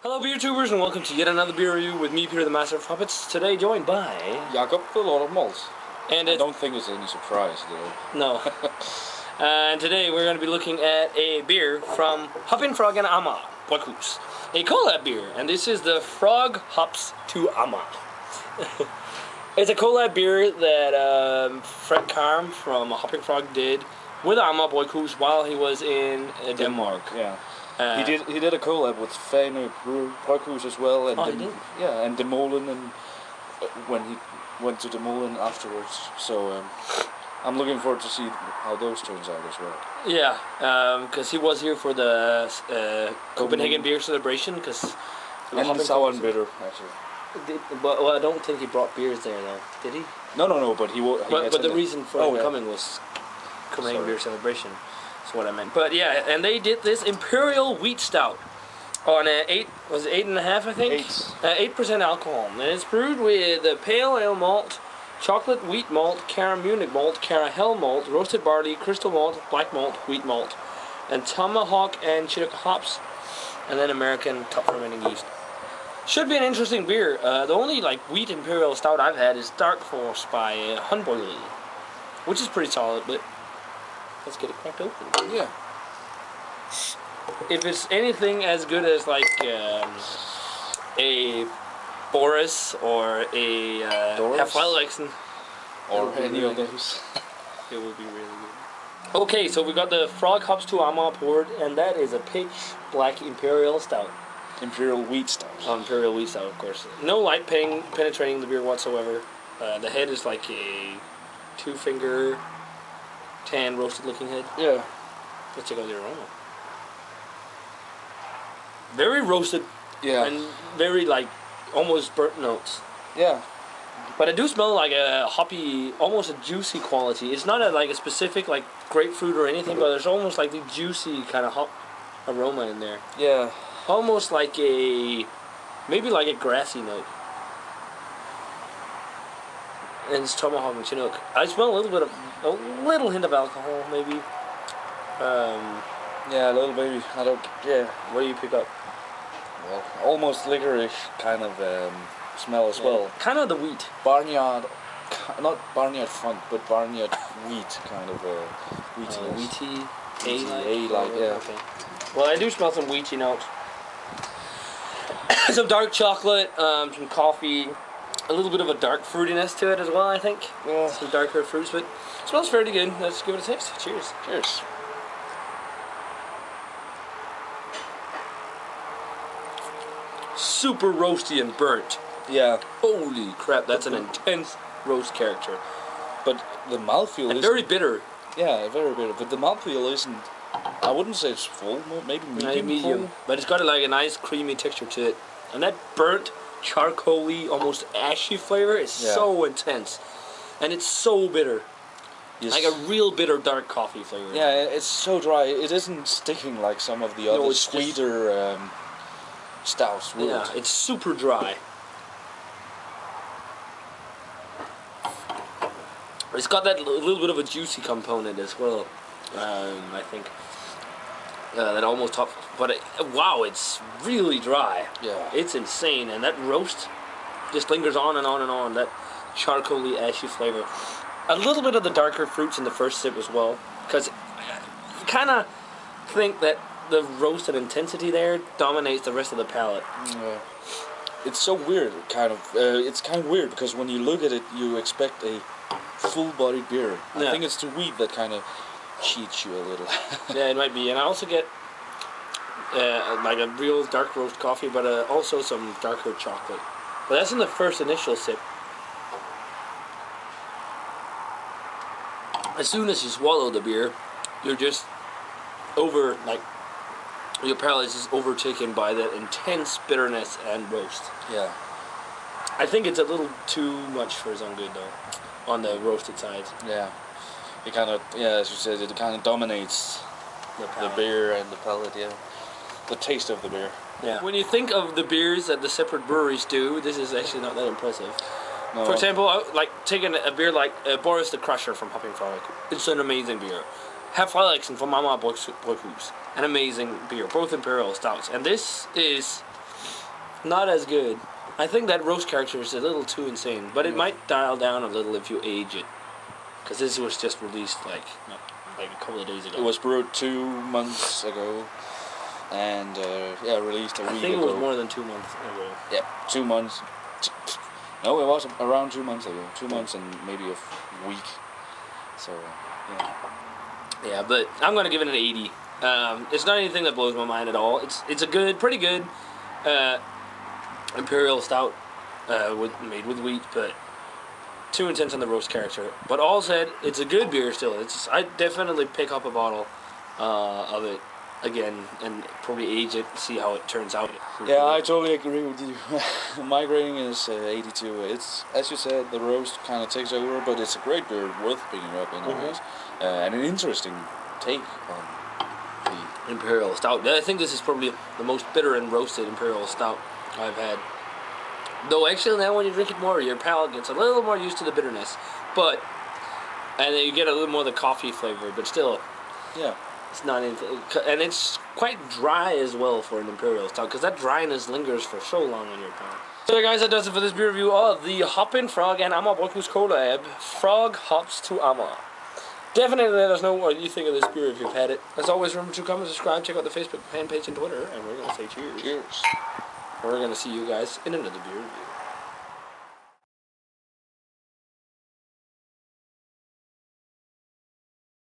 Hello beer tubers and welcome to yet another beer review with me, Peter the Master of Puppets. Today joined by... Jacob, a lot of malts. And I don't think it's any surprise though. No. And today we're going to be looking at a beer from Hoppin, Frog and Amager, Bryghus. A collab beer, and this is the Frog Hops to Amager. It's a collab beer that Fred Karm from Hoppin Frog did with Amager Bryghus while he was in Denmark. Yeah. He did a collab with famous Bryghus as well, and and Demolen, and when he went to Demolen afterwards. So I'm looking forward to see how those turns out as well. Yeah, because he was here for the Copenhagen beer celebration. And the sour and bitter actually. But I don't think he brought beers there though. Did he? No. But But the reason for him coming was Copenhagen beer celebration. That's what I meant. But yeah, and they did this Imperial wheat stout on 8.5, I think? 8% alcohol. And it's brewed with pale ale malt, chocolate wheat malt, Cara Munich malt, Cara Hell malt, roasted barley, crystal malt, black malt, wheat malt, and Tomahawk and Chinook hops, and then American top fermenting yeast. Should be an interesting beer. The only wheat Imperial stout I've had is Dark Horse by Hunboily, which is pretty solid, but let's get it cracked open. Yeah. If it's anything as good as a Boris or a Hefeweizen or any of those, it would be really good. Okay, so we got the Frog Hops to Amager poured, and that is a pitch black Imperial stout. Imperial wheat stout. Imperial wheat stout, of course. No light penetrating the beer whatsoever. The head is like a 2-finger tan roasted looking head. Yeah. Let's check out the aroma. Very roasted. Yeah. And very almost burnt notes. Yeah. But I do smell like a hoppy, almost a juicy quality. It's not a specific grapefruit or anything, but there's almost the juicy kind of hop aroma in there. Yeah. Almost maybe a grassy note. And it's Tomahawk and Chinook. I smell a little hint of alcohol, maybe. Yeah, a little baby. What do you pick up? Well, almost licorice kind of smell as well. Kind of the wheat. Barnyard, not barnyard funk, but barnyard wheat kind of Wheaty, yeah. Okay. Well, I do smell some wheaty notes. Some dark chocolate, some coffee, a little bit of a dark fruitiness to it as well, I think. Yeah. Some darker fruits, but it smells fairly good. Let's give it a taste. Cheers. Cheers. Super roasty and burnt. Yeah. Holy crap, that's an intense roast character. But the mouthfeel is very bitter. Yeah, very bitter. But the mouthfeel isn't, I wouldn't say it's full, maybe medium. Full. But it's got a nice creamy texture to it. And that burnt, charcoaly, almost ashy flavor is so intense. And it's so bitter. Yes. Like a real bitter dark coffee flavor. Yeah, it's so dry. It isn't sticking like some of the other sweeter stouts would. Yeah, it's super dry. It's got that little bit of a juicy component as well, I think. That almost top, but wow, it's really dry. Yeah, it's insane, and that roast just lingers on and on and on. That charcoaly, ashy flavor. A little bit of the darker fruits in the first sip as well, because you kind of think that the roasted intensity there dominates the rest of the palate. Yeah. It's so weird, kind of. It's kind of weird because when you look at it, you expect a full-bodied beer. I think it's the wheat that kind of cheats you a little. Yeah, it might be. And I also get a real dark roast coffee, but also some darker chocolate. But that's in the first initial sip. As soon as you swallow the beer, you're just your palate is just overtaken by that intense bitterness and roast. Yeah. I think it's a little too much for its own good, though, on the roasted side. Yeah. It kind of, as you said, it kind of dominates the beer and the palate, the taste of the beer. Yeah. When you think of the beers that the separate breweries do, this is actually not that impressive. No. For example, taking a beer like Boris the Crusher from Hoppin Frog. It's an amazing beer. Hefeweizen from Amager Bryghus. An amazing beer. Both Imperial stouts. And this is Not as good. I think that roast character is a little too insane, but it might dial down a little if you age it. Because this was just released like a couple of days ago. It was brewed 2 months ago, and released a week ago. I think it was more than 2 months ago. Yeah, 2 months. No, it was around 2 months ago. 2 months and maybe a week. So, yeah. Yeah, but I'm gonna give it an 80. It's not anything that blows my mind at all. It's a pretty good Imperial Stout made with wheat, but too intense on the roast character. But all said, it's a good beer still. I definitely pick up a bottle of it again and probably age it, see how it turns out. Yeah, I totally agree with you. My grading is 82. It's, as you said, the roast kind of takes over, but it's a great beer, worth picking up anyways. And an interesting take on the Imperial Stout. I think this is probably the most bitter and roasted Imperial Stout I've had. Though actually now when you drink it more, your palate gets a little more used to the bitterness. And then you get a little more of the coffee flavor, but still. Yeah. It's not anything, and it's quite dry as well for an Imperial Stout, because that dryness lingers for so long on your palate. So guys, that does it for this beer review of the Hoppin, Frog, and Amager Bryghus collab, Frog Hops to Amager. Definitely let us know what you think of this beer if you've had it. As always, remember to comment, subscribe, check out the Facebook fan page and Twitter, and we're going to say cheers. Cheers. And we're going to see you guys in another beer review.